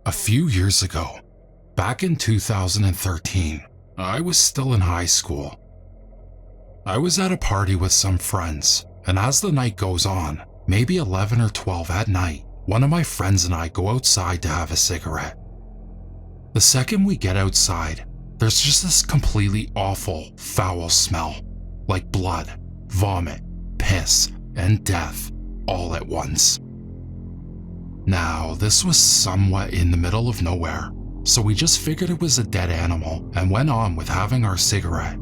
A few years ago, back in 2013, I was still in high school. I was at a party with some friends, and as the night goes on, maybe 11 or 12 at night, one of my friends and I go outside to have a cigarette. The second we get outside, there's just this completely awful, foul smell, like blood, vomit, piss, and death all at once. Now, this was somewhat in the middle of nowhere, so we just figured it was a dead animal and went on with having our cigarette.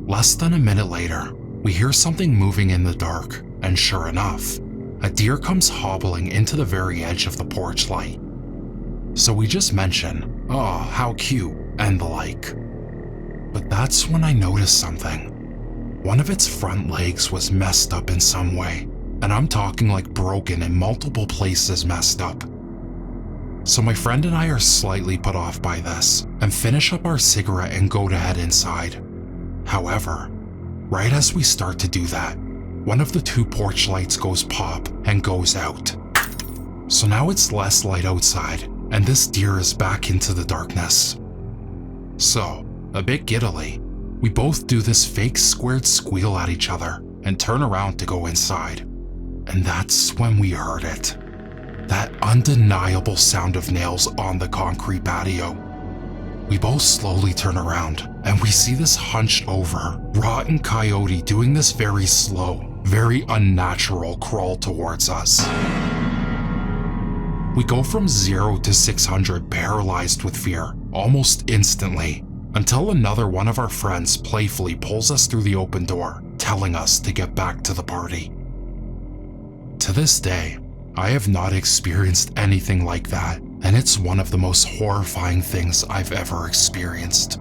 Less than a minute later, we hear something moving in the dark, and sure enough, a deer comes hobbling into the very edge of the porch light. So we just mention, "Oh, how cute," and the like. But that's when I noticed something. One of its front legs was messed up in some way, and I'm talking like broken in multiple places messed up. So my friend and I are slightly put off by this, and finish up our cigarette and go to head inside. However, right as we start to do that, one of the two porch lights goes pop and goes out. So now it's less light outside, and this deer is back into the darkness. So, a bit giddily, we both do this fake squared squeal at each other and turn around to go inside. And that's when we heard it. That undeniable sound of nails on the concrete patio. We both slowly turn around, and we see this hunched over, rotten coyote doing this very slow, very unnatural crawl towards us. We go from 0 to 600 paralyzed with fear, almost instantly, until another one of our friends playfully pulls us through the open door, telling us to get back to the party. To this day, I have not experienced anything like that, and it's one of the most horrifying things I've ever experienced.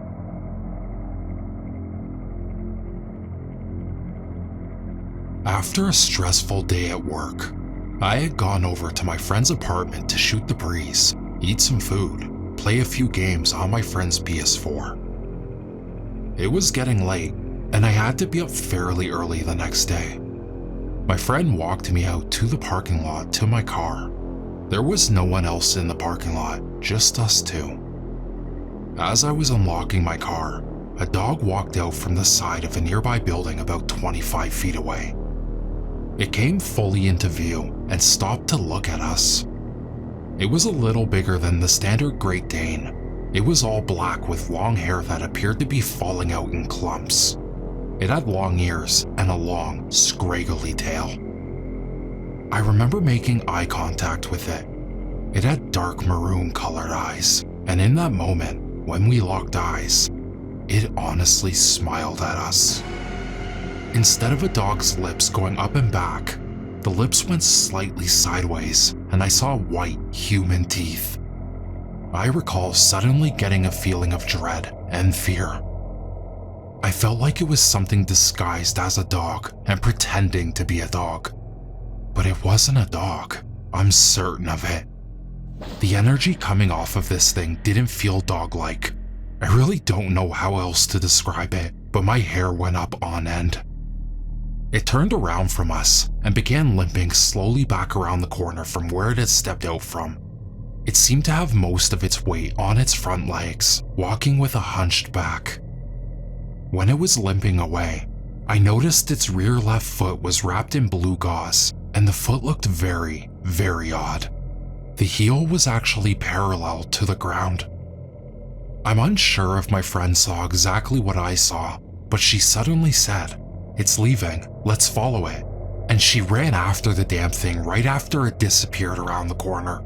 After a stressful day at work, I had gone over to my friend's apartment to shoot the breeze, eat some food, play a few games on my friend's PS4. It was getting late, and I had to be up fairly early the next day. My friend walked me out to the parking lot to my car. There was no one else in the parking lot, just us two. As I was unlocking my car, a dog walked out from the side of a nearby building about 25 feet away. It came fully into view and stopped to look at us. It was a little bigger than the standard Great Dane. It was all black with long hair that appeared to be falling out in clumps. It had long ears and a long, scraggly tail. I remember making eye contact with it. It had dark maroon colored eyes, and in that moment, when we locked eyes, it honestly smiled at us. Instead of a dog's lips going up and back, the lips went slightly sideways, and I saw white human teeth. I recall suddenly getting a feeling of dread and fear. I felt like it was something disguised as a dog and pretending to be a dog. But it wasn't a dog, I'm certain of it. The energy coming off of this thing didn't feel dog-like. I really don't know how else to describe it, but my hair went up on end. It turned around from us and began limping slowly back around the corner from where it had stepped out from. It seemed to have most of its weight on its front legs, walking with a hunched back. When it was limping away, I noticed its rear left foot was wrapped in blue gauze, and the foot looked very, very odd. The heel was actually parallel to the ground. I'm unsure if my friend saw exactly what I saw, but she suddenly said, "It's leaving, let's follow it," and she ran after the damn thing right after it disappeared around the corner.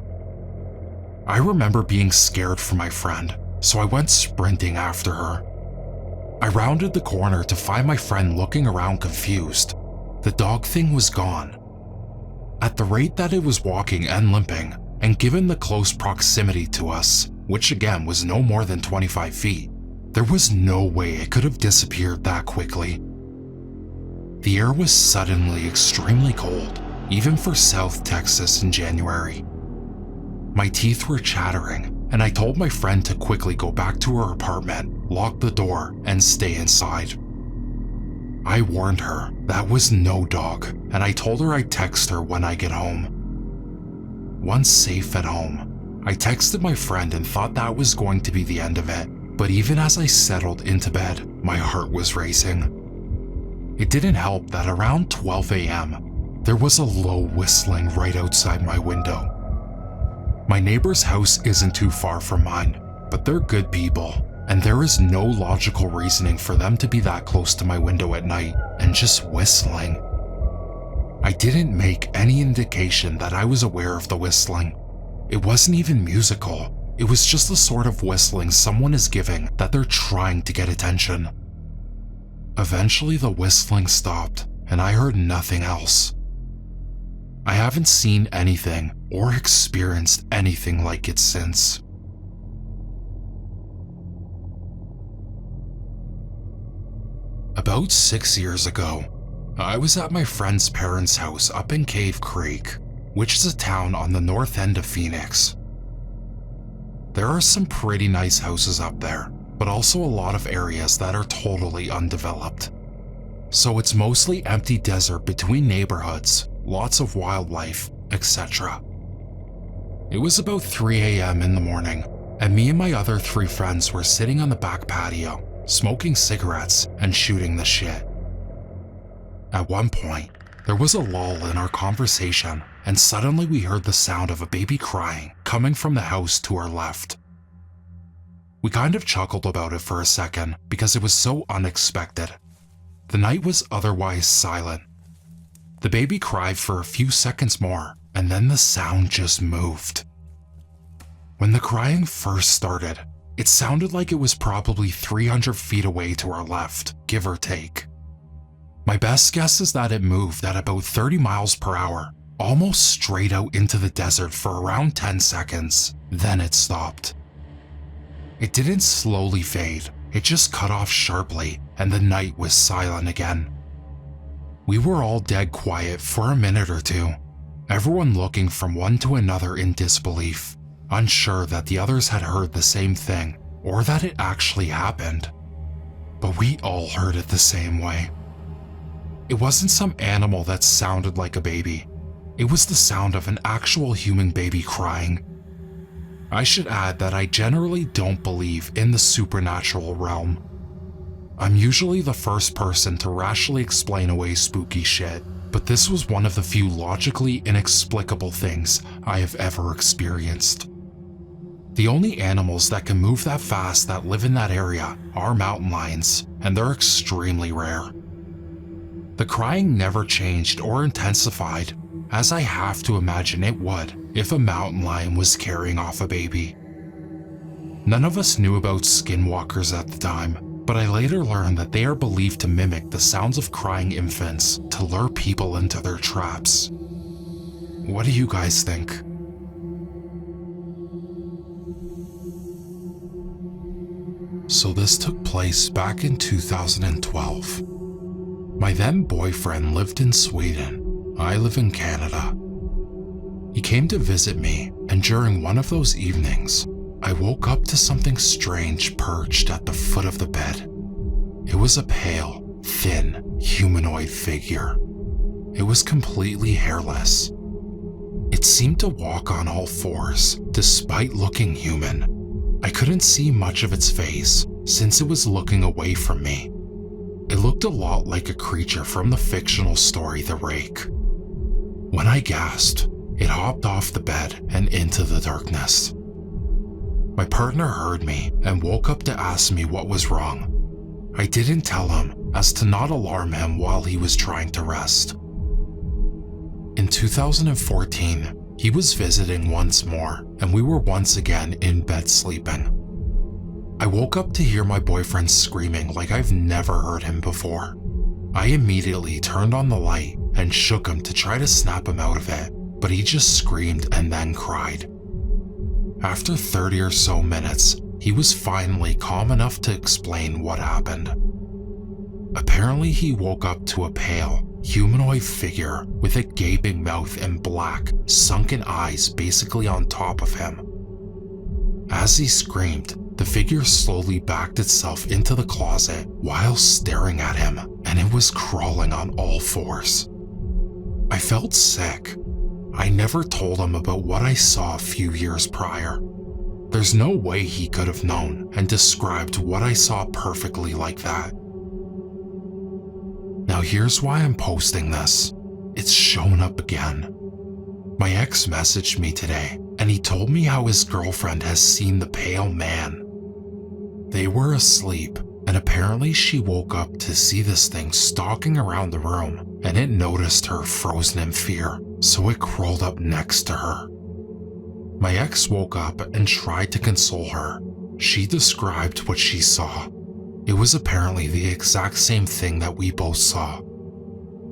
I remember being scared for my friend, so I went sprinting after her. I rounded the corner to find my friend looking around confused. The dog thing was gone. At the rate that it was walking and limping, and given the close proximity to us, which again was no more than 25 feet, there was no way it could have disappeared that quickly. The air was suddenly extremely cold, even for South Texas in January. My teeth were chattering, and I told my friend to quickly go back to her apartment, lock the door, and stay inside. I warned her that was no dog, and I told her I'd text her when I get home. Once safe at home, I texted my friend and thought that was going to be the end of it, but even as I settled into bed, my heart was racing. It didn't help that around 12 a.m., there was a low whistling right outside my window. My neighbor's house isn't too far from mine, but they're good people, and there is no logical reasoning for them to be that close to my window at night and just whistling. I didn't make any indication that I was aware of the whistling. It wasn't even musical. It was just the sort of whistling someone is giving that they're trying to get attention. Eventually the whistling stopped and I heard nothing else. I haven't seen anything or experienced anything like it since. About 6 years ago, I was at my friend's parents' house up in Cave Creek, which is a town on the north end of Phoenix. There are some pretty nice houses up there, but also a lot of areas that are totally undeveloped. So it's mostly empty desert between neighborhoods, lots of wildlife, etc. It was about 3 a.m. in the morning, and me and my other 3 friends were sitting on the back patio, smoking cigarettes and shooting the shit. At one point, there was a lull in our conversation, and suddenly we heard the sound of a baby crying coming from the house to our left. We kind of chuckled about it for a second because it was so unexpected. The night was otherwise silent. The baby cried for a few seconds more, and then the sound just moved. When the crying first started, it sounded like it was probably 300 feet away to our left, give or take. My best guess is that it moved at about 30 miles per hour, almost straight out into the desert for around 10 seconds, then it stopped. It didn't slowly fade, it just cut off sharply, and the night was silent again. We were all dead quiet for a minute or two, everyone looking from one to another in disbelief, unsure that the others had heard the same thing or that it actually happened. But we all heard it the same way. It wasn't some animal that sounded like a baby. It was the sound of an actual human baby crying. I should add that I generally don't believe in the supernatural realm. I'm usually the first person to rationally explain away spooky shit, but this was one of the few logically inexplicable things I have ever experienced. The only animals that can move that fast that live in that area are mountain lions, and they're extremely rare. The crying never changed or intensified, as I have to imagine it would if a mountain lion was carrying off a baby. None of us knew about skinwalkers at the time, but I later learned that they are believed to mimic the sounds of crying infants to lure people into their traps. What do you guys think? So this took place back in 2012. My then boyfriend lived in Sweden. I live in Canada. He came to visit me, and during one of those evenings, I woke up to something strange perched at the foot of the bed. It was a pale, thin, humanoid figure. It was completely hairless. It seemed to walk on all fours, despite looking human. I couldn't see much of its face, since it was looking away from me. It looked a lot like a creature from the fictional story The Rake. When I gasped, it hopped off the bed and into the darkness. My partner heard me and woke up to ask me what was wrong. I didn't tell him, as to not alarm him while he was trying to rest. In 2014, he was visiting once more, and we were once again in bed sleeping. I woke up to hear my boyfriend screaming like I've never heard him before. I immediately turned on the light and shook him to try to snap him out of it, but he just screamed and then cried. After 30 or so minutes, he was finally calm enough to explain what happened. Apparently, he woke up to a pale, humanoid figure with a gaping mouth and black, sunken eyes basically on top of him. As he screamed, the figure slowly backed itself into the closet while staring at him, and it was crawling on all fours. I felt sick. I never told him about what I saw a few years prior. There's no way he could have known and described what I saw perfectly like that. Now here's why I'm posting this. It's shown up again. My ex messaged me today, and he told me how his girlfriend has seen the pale man. They were asleep, and apparently she woke up to see this thing stalking around the room, and it noticed her frozen in fear, so it crawled up next to her. My ex woke up and tried to console her. She described what she saw. It was apparently the exact same thing that we both saw.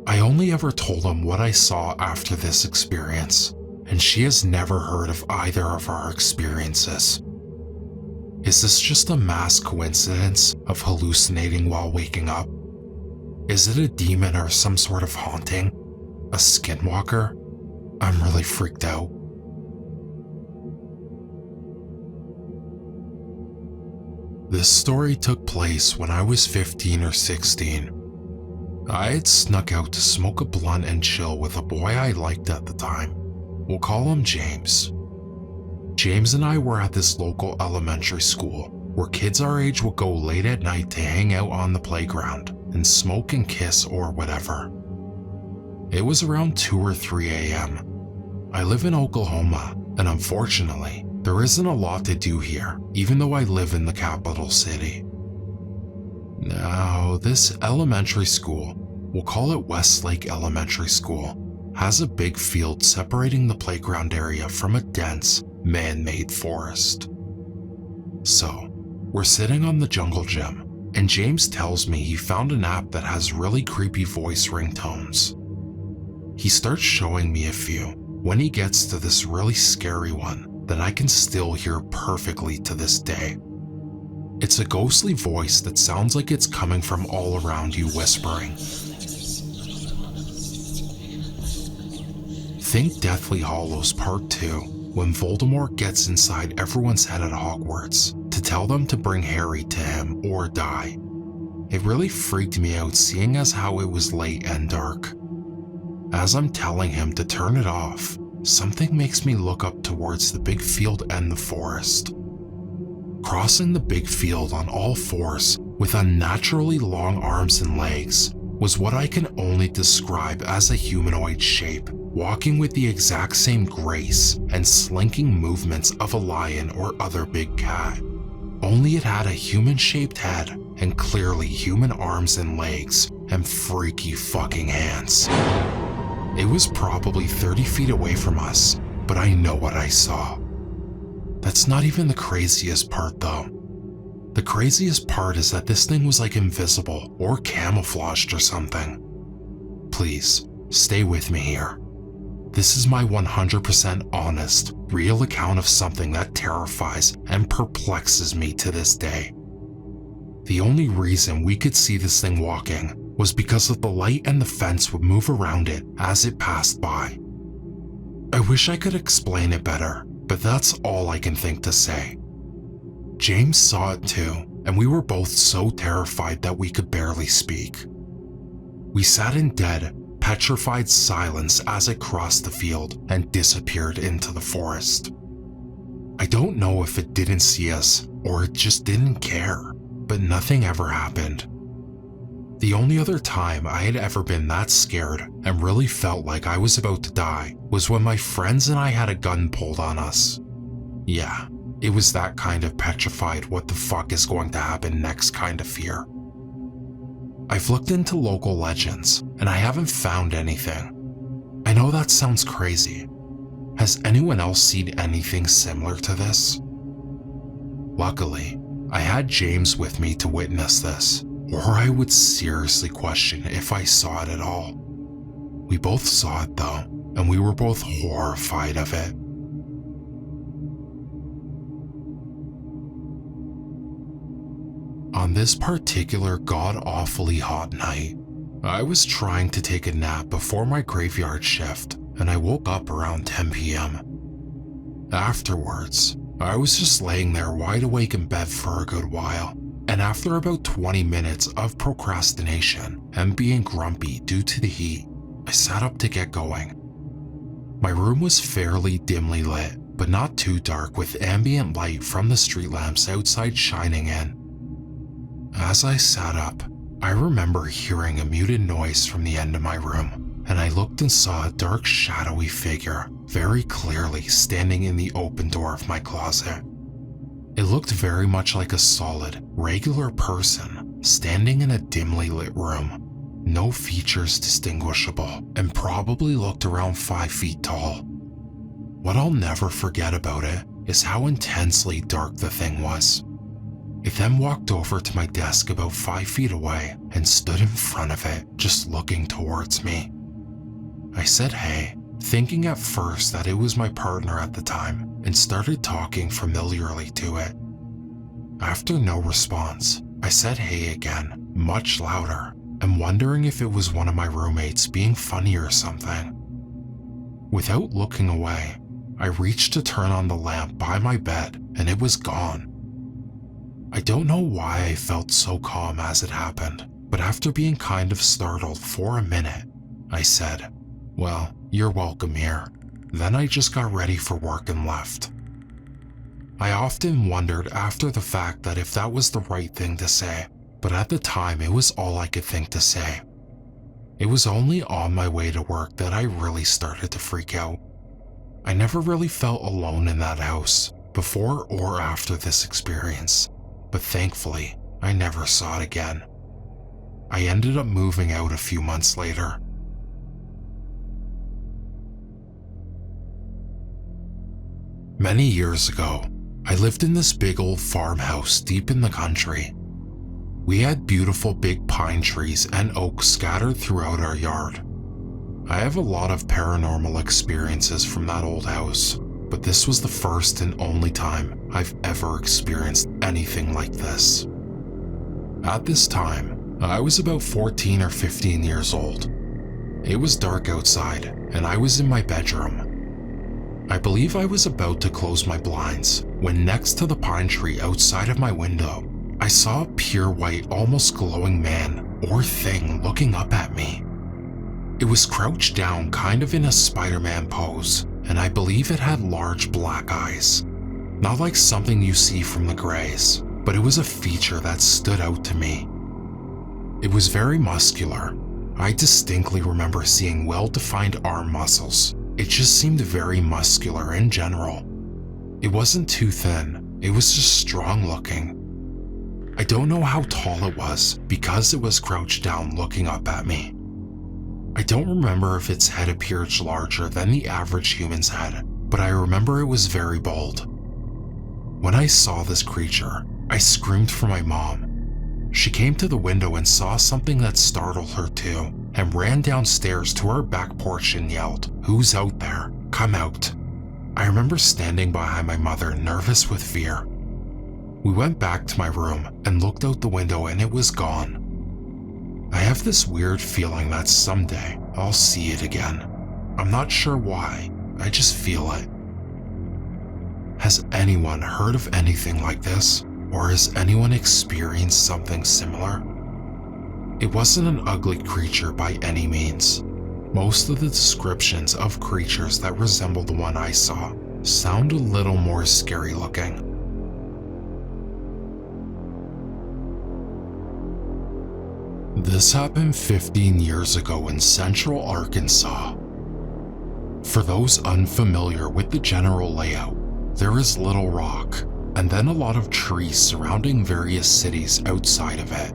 I only ever told him what I saw after this experience, and she has never heard of either of our experiences. Is this just a mass coincidence of hallucinating while waking up? Is it a demon or some sort of haunting? A skinwalker? I'm really freaked out. This story took place when I was 15 or 16. I had snuck out to smoke a blunt and chill with a boy I liked at the time. We'll call him James. James and I were at this local elementary school where kids our age would go late at night to hang out on the playground and smoke and kiss or whatever. It was around 2 or 3 a.m. I live in Oklahoma, and unfortunately, there isn't a lot to do here, even though I live in the capital city. Now, this elementary school, we'll call it Westlake Elementary School, has a big field separating the playground area from a dense, man-made forest. So, we're sitting on the jungle gym, and James tells me he found an app that has really creepy voice ringtones. He starts showing me a few when he gets to this really scary one that I can still hear perfectly to this day. It's a ghostly voice that sounds like it's coming from all around you whispering. Think Deathly Hallows Part 2, when Voldemort gets inside everyone's head at Hogwarts to tell them to bring Harry to him or die. It really freaked me out seeing as how it was late and dark. As I'm telling him to turn it off, something makes me look up towards the big field and the forest. Crossing the big field on all fours with unnaturally long arms and legs was what I can only describe as a humanoid shape, walking with the exact same grace and slinking movements of a lion or other big cat. Only it had a human-shaped head and clearly human arms and legs and freaky fucking hands. It was probably 30 feet away from us, but I know what I saw. That's not even the craziest part though. The craziest part is that this thing was like invisible or camouflaged or something. Please, stay with me here. This is my 100% honest, real account of something that terrifies and perplexes me to this day. The only reason we could see this thing walking was because of the light and the fence would move around it as it passed by. I wish I could explain it better, but that's all I can think to say. James saw it too, and we were both so terrified that we could barely speak. We sat in dead, petrified silence as it crossed the field and disappeared into the forest. I don't know if it didn't see us or it just didn't care, but nothing ever happened. The only other time I had ever been that scared and really felt like I was about to die was when my friends and I had a gun pulled on us. Yeah, it was that kind of petrified what the fuck is going to happen next kind of fear. I've looked into local legends and I haven't found anything. I know that sounds crazy. Has anyone else seen anything similar to this? Luckily, I had James with me to witness this, or I would seriously question if I saw it at all. We both saw it though, and we were both horrified of it. On this particular god-awfully hot night, I was trying to take a nap before my graveyard shift, and I woke up around 10 p.m. Afterwards, I was just laying there wide awake in bed for a good while, and after about 20 minutes of procrastination and being grumpy due to the heat, I sat up to get going. My room was fairly dimly lit, but not too dark, with ambient light from the street lamps outside shining in. As I sat up, I remember hearing a muted noise from the end of my room, and I looked and saw a dark, shadowy figure very clearly standing in the open door of my closet. It looked very much like a solid, regular person standing in a dimly lit room. No features distinguishable, and probably looked around 5 feet tall. What I'll never forget about it is how intensely dark the thing was. It then walked over to my desk about 5 feet away and stood in front of it, just looking towards me. I said hey, thinking at first that it was my partner at the time, and started talking familiarly to it. After no response, I said hey again, much louder, and wondering if it was one of my roommates being funny or something. Without looking away, I reached to turn on the lamp by my bed and it was gone. I don't know why I felt so calm as it happened, but after being kind of startled for a minute, I said, "Well, you're welcome here." Then I just got ready for work and left. I often wondered after the fact that if that was the right thing to say, but at the time it was all I could think to say. It was only on my way to work that I really started to freak out. I never really felt alone in that house, before or after this experience, but thankfully, I never saw it again. I ended up moving out a few months later. Many years ago, I lived in this big old farmhouse deep in the country. We had beautiful big pine trees and oaks scattered throughout our yard. I have a lot of paranormal experiences from that old house, but this was the first and only time I've ever experienced anything like this. At this time, I was about 14 or 15 years old. It was dark outside, and I was in my bedroom. I believe I was about to close my blinds when next to the pine tree outside of my window, I saw a pure white, almost glowing man or thing looking up at me. It was crouched down kind of in a Spider-Man pose, and I believe it had large black eyes. Not like something you see from the Greys, but it was a feature that stood out to me. It was very muscular. I distinctly remember seeing well-defined arm muscles. It just seemed very muscular in general. It wasn't too thin, it was just strong looking. I don't know how tall it was because it was crouched down looking up at me. I don't remember if its head appeared larger than the average human's head, but I remember it was very bald. When I saw this creature, I screamed for my mom. She came to the window and saw something that startled her too, and ran downstairs to our back porch and yelled, "Who's out there? Come out." I remember standing behind my mother, nervous with fear. We went back to my room and looked out the window and it was gone. I have this weird feeling that someday I'll see it again. I'm not sure why, I just feel it. Has anyone heard of anything like this, or has anyone experienced something similar? It wasn't an ugly creature by any means. Most of the descriptions of creatures that resemble the one I saw sound a little more scary looking. This happened 15 years ago in central Arkansas. For those unfamiliar with the general layout, there is Little Rock, and then a lot of trees surrounding various cities outside of it.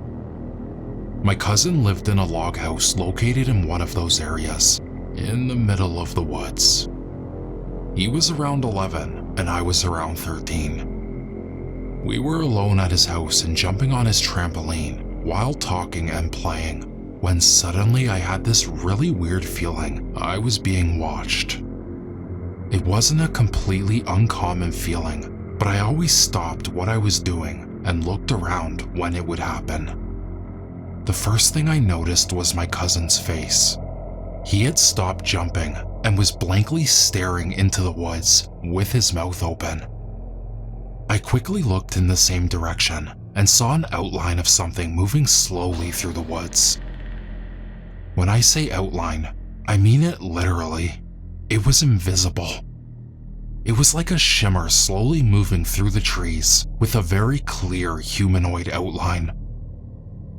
My cousin lived in a log house located in one of those areas, in the middle of the woods. He was around 11, and I was around 13. We were alone at his house and jumping on his trampoline, while talking and playing, when suddenly I had this really weird feeling I was being watched. It wasn't a completely uncommon feeling, but I always stopped what I was doing and looked around when it would happen. The first thing I noticed was my cousin's face. He had stopped jumping and was blankly staring into the woods with his mouth open. I quickly looked in the same direction and saw an outline of something moving slowly through the woods. When I say outline, I mean it literally. It was invisible. It was like a shimmer slowly moving through the trees with a very clear humanoid outline.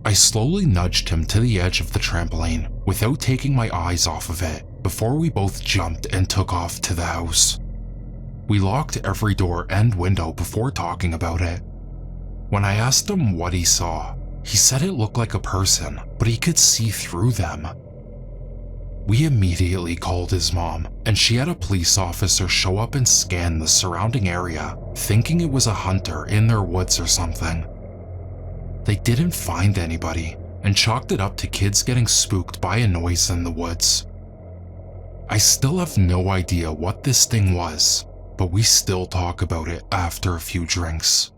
I slowly nudged him to the edge of the trampoline without taking my eyes off of it before we both jumped and took off to the house. We locked every door and window before talking about it. When I asked him what he saw, he said it looked like a person, but he could see through them. We immediately called his mom, and she had a police officer show up and scan the surrounding area, thinking it was a hunter in their woods or something. They didn't find anybody, and chalked it up to kids getting spooked by a noise in the woods. I still have no idea what this thing was, but we still talk about it after a few drinks.